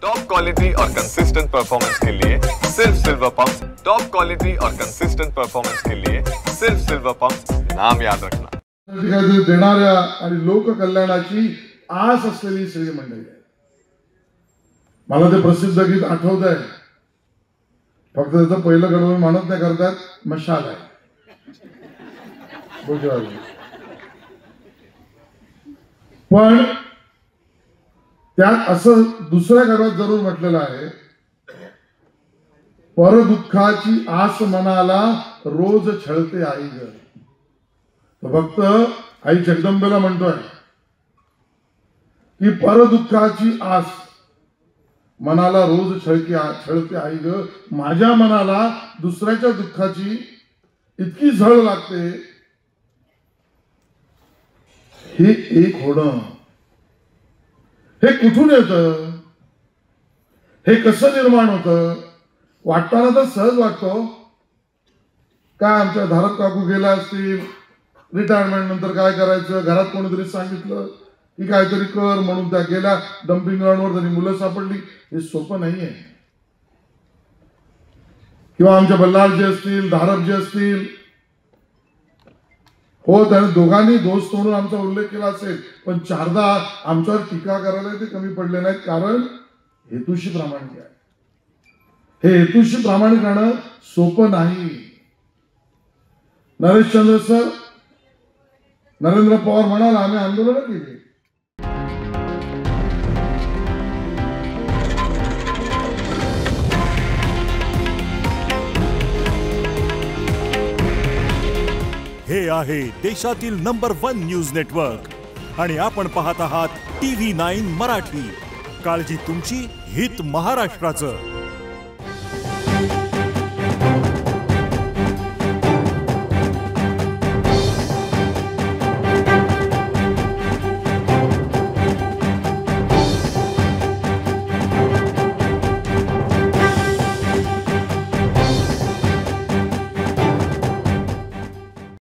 Top quality और consistent performance के लिए सिर्फ सिल्वर पंप्स। टॉप क्वालिटी और कंसिस्टेंट परफॉर्मेंस के लिए सिर्फ सिल्वर पंप्स, नाम याद रखना। देणाऱ्या आणि लोक कल्याणाची आस असलेली श्री मंडळी आहे। मला ते प्रसिद्ध गीत आठवत आहे, फक्त त्याचं पहिलं कडवं म्हणत नाही, करतात मशाल आहे पण त्यात असं दुसऱ्या कडव्यात जरूर म्हटलेलं आहे, परदुःखाची आस मनाला रोज छळते आई ग। फक्त आई जगदंबेला म्हणतोय की परदुःखाची आस मनाला रोज छळते आई ग। माझ्या मनाला दुसऱ्याच्या दुःखाची इतकी झळ लागते। हे एक होणं हे कुठून येतं, हे कसं निर्माण होतं? वाटताना तर सहज वाटतो। काय आमच्या धारक काकू गेला असतील, रिटायरमेंट नंतर काय करायचं, घरात कोणीतरी सांगितलं की काहीतरी कर म्हणून त्या गेल्या डम्पिंग ग्राउंडवर, त्यांनी मुलं सापडली। हे सोपं नाहीये। किंवा आमच्या बल्लाळजी असतील, धारकजी असतील, हो त्याने दोघांनी दोस्त म्हणून आमचा उल्लेख केला असेल, पण चारदा आमच्यावर टीका करायला ते कमी पडले नाहीत, कारण हेतूशी प्रामाणिक आहे। हे हेतूशी प्रामाणिक राहणं सोपं नाही। नरेशचंद्र सर, नरेंद्र पवार म्हणाला आम्ही आंदोलन केली। हे आहे देशातील नंबर 1 न्यूज नेटवर्क आणि आपण पाहत आहात TV9 मराठी। काळजी तुमची, हित महाराष्ट्राचं।